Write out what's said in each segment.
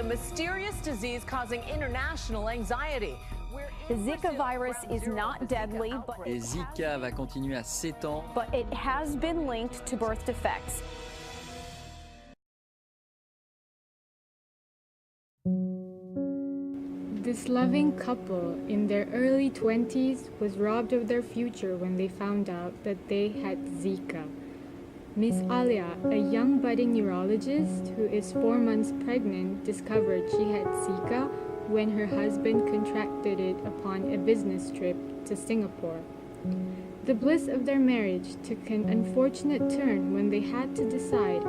the mysterious disease causing international anxiety. The Zika virus is not deadly, but Et Zika va continuer à s'étendre. But it has been linked to birth defects. This loving couple in their early 20s was robbed of their future when they found out that they had Zika. Miss ALYA, a young budding neurologist who is 4 months pregnant, discovered she had Zika when her husband contracted it upon a business trip to Singapore. The bliss of their marriage took an unfortunate turn when they had to decide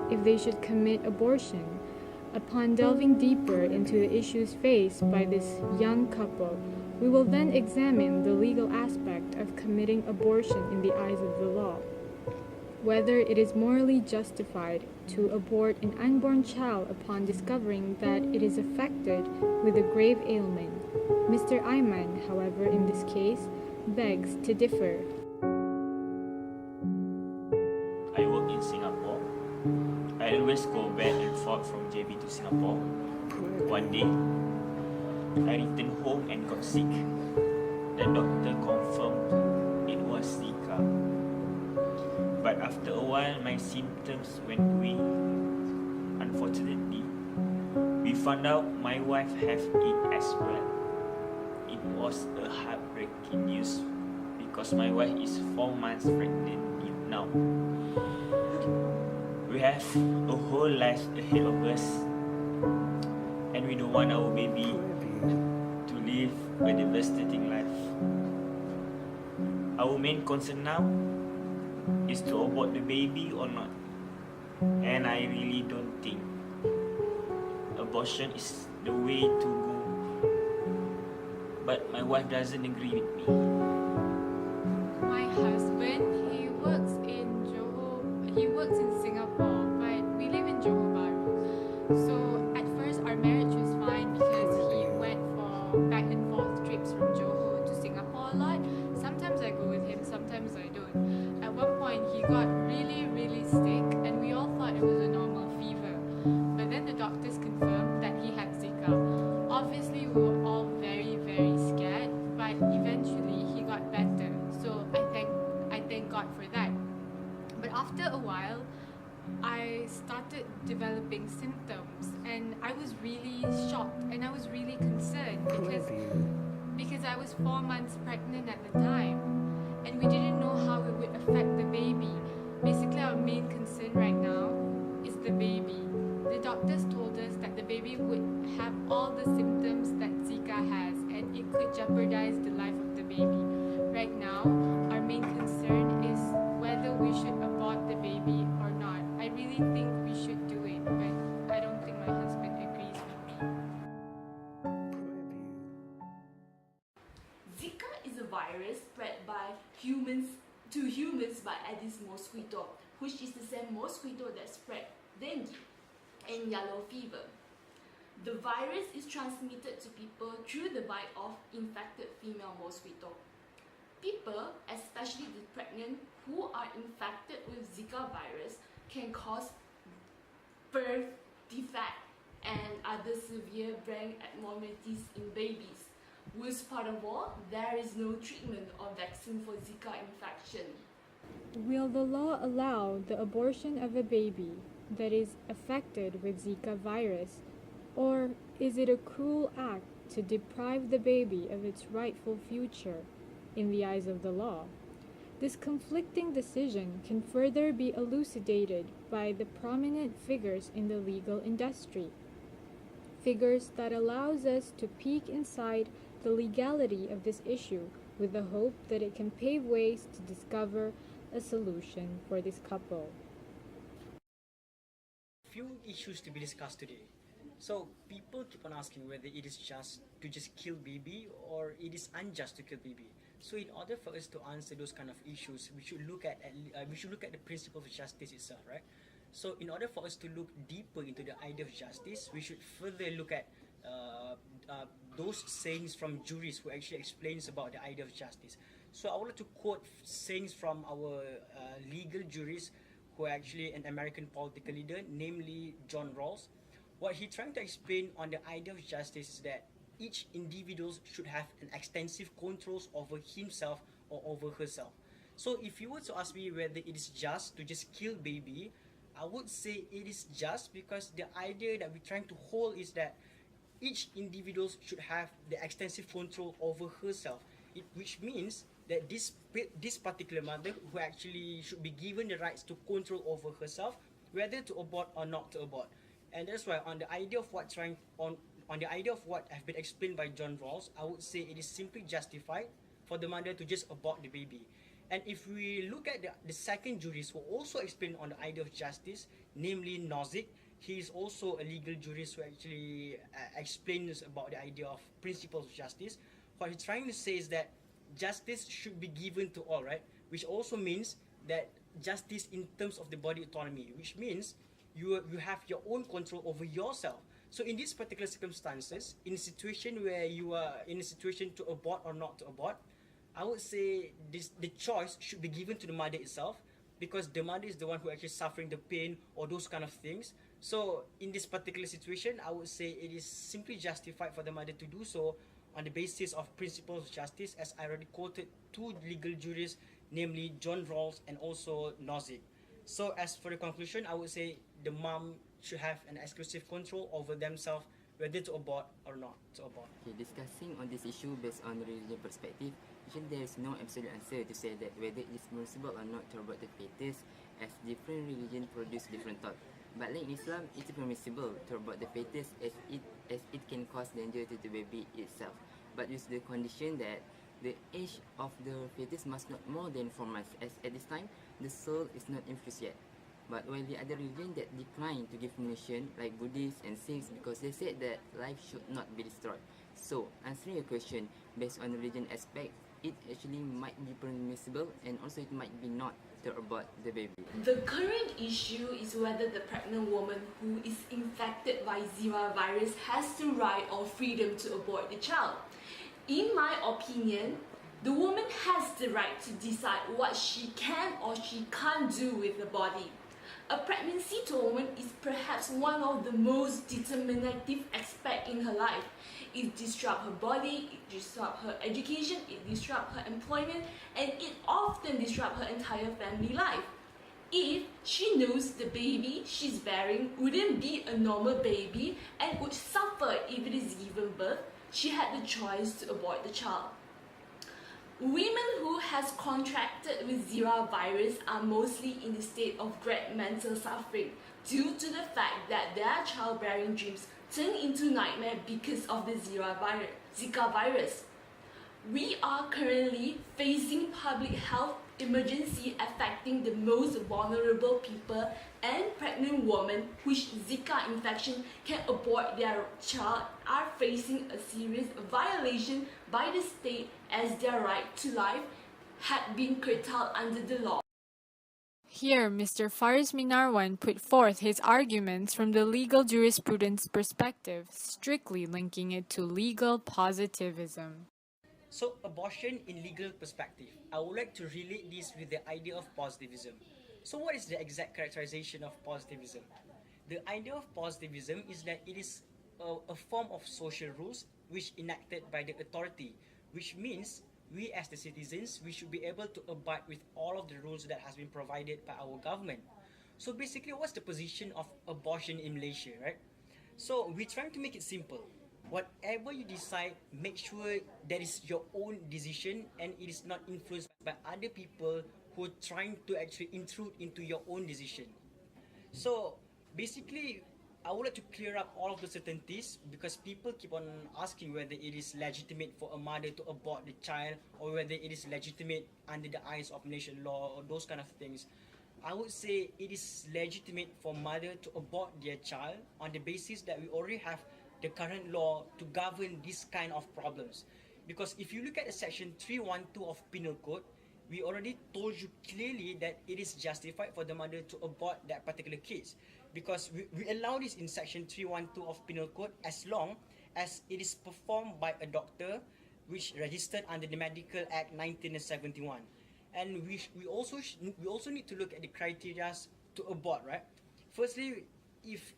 if they should commit abortion. Upon delving deeper into the issues faced by this young couple, we will then examine the legal aspect of committing abortion in the eyes of the law. Whether it is morally justified to abort an unborn child upon discovering that it is affected with a grave ailment. Mr. AIMAN, however, in this case, begs to differ. I work in Singapore. I always go back and forth from JB to Singapore. One day, I returned home and got sick. The doctor confirmed it was Zika. But after a while, my symptoms went away. Unfortunately, we found out my wife has it as well. It was a heartbreaking news because my wife is 4 months pregnant now. We have a whole life ahead of us, and we don't want our baby to live a devastating life. Our main concern now is to abort the baby or not, and I really don't think abortion is the way to go. But my wife doesn't agree with me. My husband, he works in Singapore, but we live in Johor Bahru. So at first our marriage was fine because he went for back and forth trips from Johor to Singapore a lot. Sometimes I go with him, sometimes I don't. At one point he got really sick and we all thought it was a normal fever. But then the doctors confirmed that he had Zika. Obviously we were all very scared, but eventually he got better. So I thank God for that. But after a while, I started developing symptoms and I was really shocked and I was really concerned because I was 4 months pregnant at the time and we didn't know how it would affect the baby. Basically our main concern right now is the baby. The doctors told us that the baby would have all the symptoms that Zika has and it could jeopardize the life of the baby. Right now, our main concern is whether we should abort the baby or not. I really think we should do it, but I don't think my husband agrees with me. Zika is a virus spread by humans to humans by Aedes mosquito, which is the same mosquito that spread dengue and yellow fever. The virus is transmitted to people through the bite of infected female mosquito. People, especially the pregnant, who are infected with Zika virus can cause birth defect and other severe brain abnormalities in babies. Worst part of all, there is no treatment or vaccine for Zika infection. Will the law allow the abortion of a baby that is affected with Zika virus, or is it a cruel act to deprive the baby of its rightful future in the eyes of the law? This conflicting decision can further be elucidated by the prominent figures in the legal industry, figures that allows us to peek inside the legality of this issue with the hope that it can pave ways to discover a solution for this couple. Few issues to be discussed today. So people keep on asking whether it is just to kill baby or it is unjust to kill baby. So in order for us to answer those kind of issues, we should look at the principle of justice itself, right? So in order for us to look deeper into the idea of justice, we should further look at those sayings from jurists who actually explains about the idea of justice. So I would like to quote sayings from our legal jurist who are actually an American political leader, namely John Rawls, what he's trying to explain on the idea of justice is that each individual should have an extensive controls over himself or over herself. So if you were to ask me whether it is just to just kill baby, I would say it is just because the idea that we're trying to hold is that each individual should have the extensive control over herself, which means that this particular mother who actually should be given the rights to control over herself, whether to abort or not to abort. And that's why on the idea of what have been explained by John Rawls, I would say it is simply justified for the mother to just abort the baby. And if we look at the second jurist who also explained on the idea of justice, namely Nozick, he is also a legal jurist who actually explains about the idea of principles of justice. What he's trying to say is that justice should be given to all, right? Which also means that justice in terms of the body autonomy, which means you have your own control over yourself. So in these particular circumstances, in a situation where you are in a situation to abort or not to abort, I would say the choice should be given to the mother itself, because the mother is the one who actually suffering the pain or those kind of things. So in this particular situation, I would say it is simply justified for the mother to do so on the basis of principles of justice, as I already quoted two legal jurists, namely John Rawls and also Nozick. So as for the conclusion, I would say the mom should have an exclusive control over themselves, whether to abort or not to abort. Okay, discussing on this issue based on religion perspective, actually there is no absolute answer to say that whether it is permissible or not to abort the fetus, as different religions produce different thought. But like in Islam, it is permissible to abort the fetus as it can cause danger to the baby itself, but with the condition that the age of the fetus must not more than 4 months, as at this time the soul is not infused yet. But while the other religion that decline to give permission, like Buddhists and Sikhs, because they said that life should not be destroyed. So answering your question based on the religion aspect, it actually might be permissible and also it might be not to abort the baby. The current issue is whether the pregnant woman who is infected by Zika virus has the right or freedom to abort the child. In my opinion, the woman has the right to decide what she can or she can't do with the body. A pregnancy to a woman is perhaps one of the most determinative aspects in her life. It disrupts her body, it disrupts her education, it disrupts her employment, and it often disrupts her entire family life. If she knows the baby she's bearing wouldn't be a normal baby and would suffer if it is given birth, she had the choice to abort the child. Women who has contracted with Zika virus are mostly in the state of great mental suffering due to the fact that their childbearing dreams turn into nightmare because of the Zika virus. We are currently facing public health emergency affecting the most vulnerable people, and pregnant women which Zika infection can abort their child are facing a serious violation by the state, as their right to life had been curtailed under the law. Here, Mr. FARRIZ MINARWAN put forth his arguments from the legal jurisprudence perspective, strictly linking it to legal positivism. So abortion in legal perspective, I would like to relate this with the idea of positivism. So what is the exact characterization of positivism? The idea of positivism is that it is a form of social rules which enacted by the authority, which means we as the citizens, we should be able to abide with all of the rules that has been provided by our government. So basically, what's the position of abortion in Malaysia, right? So we're trying to make it simple. Whatever you decide, make sure that is your own decision and it is not influenced by other people who are trying to actually intrude into your own decision. So basically, I would like to clear up all of the certainties, because people keep on asking whether it is legitimate for a mother to abort the child or whether it is legitimate under the eyes of Malaysian law or those kind of things. I would say it is legitimate for mother to abort their child on the basis that we already have the current law to govern this kind of problems. Because if you look at the section 312 of Penal Code, we already told you clearly that it is justified for the mother to abort that particular case. Because we allow this in section 312 of Penal Code as long as it is performed by a doctor which registered under the Medical Act 1971. And we also need to look at the criteria to abort, right? Firstly, if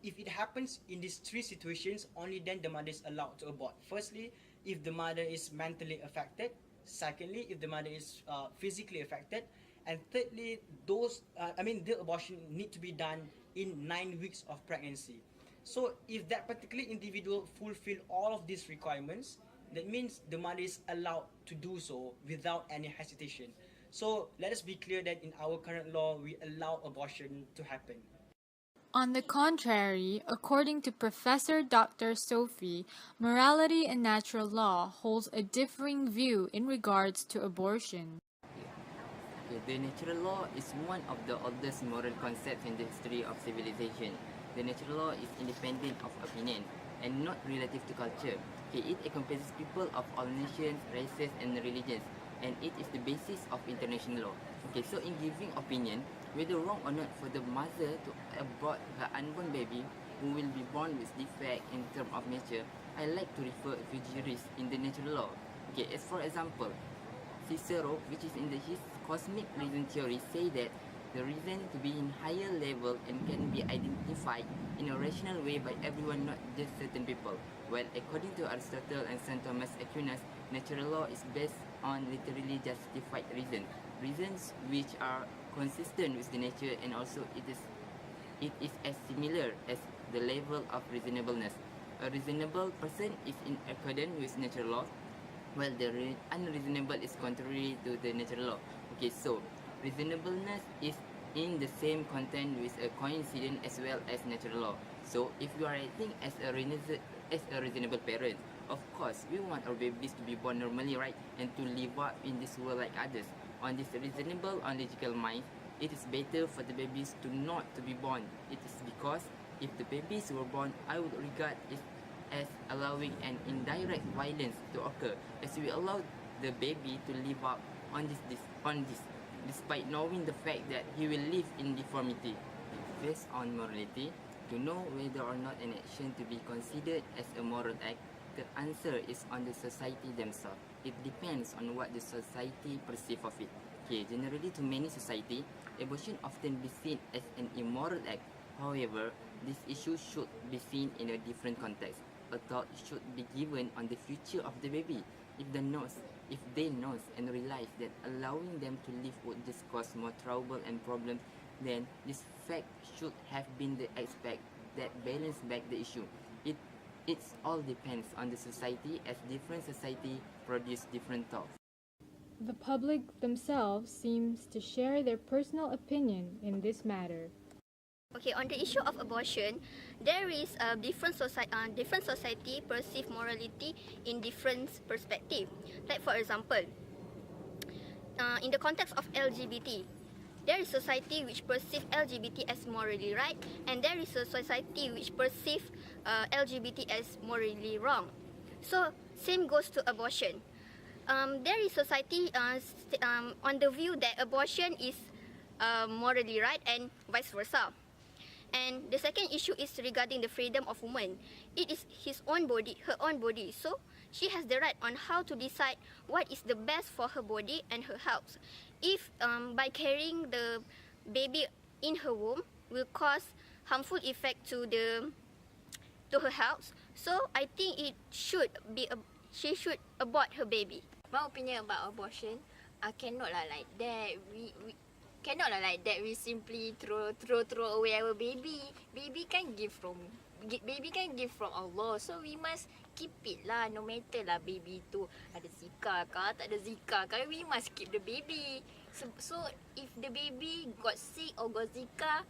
if it happens in these three situations, only then the mother is allowed to abort. Firstly, if the mother is mentally affected. Secondly, if the mother is physically affected. And thirdly, the abortion need to be done in 9 weeks of pregnancy. So if that particular individual fulfill all of these requirements, that means the mother is allowed to do so without any hesitation. So let us be clear that in our current law, we allow abortion to happen. On the contrary, according to Professor Dr. SOFI, morality and natural law holds a differing view in regards to abortion. The natural law is one of the oldest moral concepts in the history of civilization. The natural law is independent of opinion and not relative to culture. It encompasses people of all nations, races and religions, and it is the basis of international law. So in giving opinion, whether wrong or not for the mother to abort her unborn baby who will be born with defect in terms of nature, I like to refer to jurists in the natural law. As for example, Cicero, which is in his cosmic reason theory, say that the reason to be in higher level and can be identified in a rational way by everyone, not just certain people. Well, according to Aristotle and St. Thomas Aquinas, natural law is based on literally justified reasons which are consistent with the nature, and also it is as similar as the level of reasonableness. A reasonable person is in accordance with natural law, while the unreasonable is contrary to the natural law. So reasonableness is in the same content with a coincidence as well as natural law. So if you are acting as a reasonable parent, of course we want our babies to be born normally, right, and to live up in this world like others. On this reasonable and logical mind, it is better for the babies to not to be born. It is because if the babies were born, I would regard it as allowing an indirect violence to occur, as we allow the baby to live up on this despite knowing the fact that he will live in deformity. Based on morality, to know whether or not an action to be considered as a moral act, the answer is on the society themselves. It depends on what the society perceives of it. Generally to many society, abortion often be seen as an immoral act. However, this issue should be seen in a different context. A thought should be given on the future of the baby. If they know and realize that allowing them to live would just cause more trouble and problems, then this fact should have been the aspect that balance back the issue. It all depends on the society, as different society produce different thoughts. The public themselves seems to share their personal opinion in this matter. On the issue of abortion, there is a different society perceive morality in different perspective. Like for example, in the context of LGBT, there is society which perceive LGBT as morally right, and there is a society which perceive LGBT as morally wrong. So same goes to abortion. There is society on the view that abortion is morally right and vice versa. And the second issue is regarding the freedom of woman. It is her own body. So she has the right on how to decide what is the best for her body and her health. If by carrying the baby in her womb will cause harmful effect to her health, so I think she should abort her baby. My opinion about abortion, cannot like that. We simply throw away our baby. Baby can give from Allah, so we must keep it lah. No matter lah baby tu ada Zika ke tak ada Zika ke, we must keep the baby. So if the baby got sick or got Zika,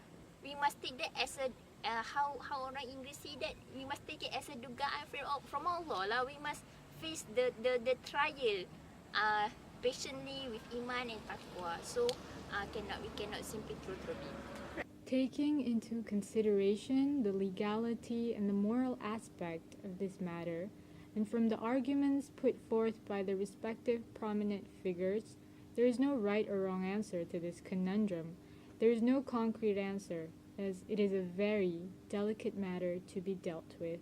we must take that as a how orang English say that, we must take it as a dugaan from Allah lah. We must face the trial patiently with iman and taqwa. So we cannot simply throw it. Taking into consideration the legality and the moral aspect of this matter, and from the arguments put forth by the respective prominent figures, there is no right or wrong answer to this conundrum. There is no concrete answer, as it is a very delicate matter to be dealt with.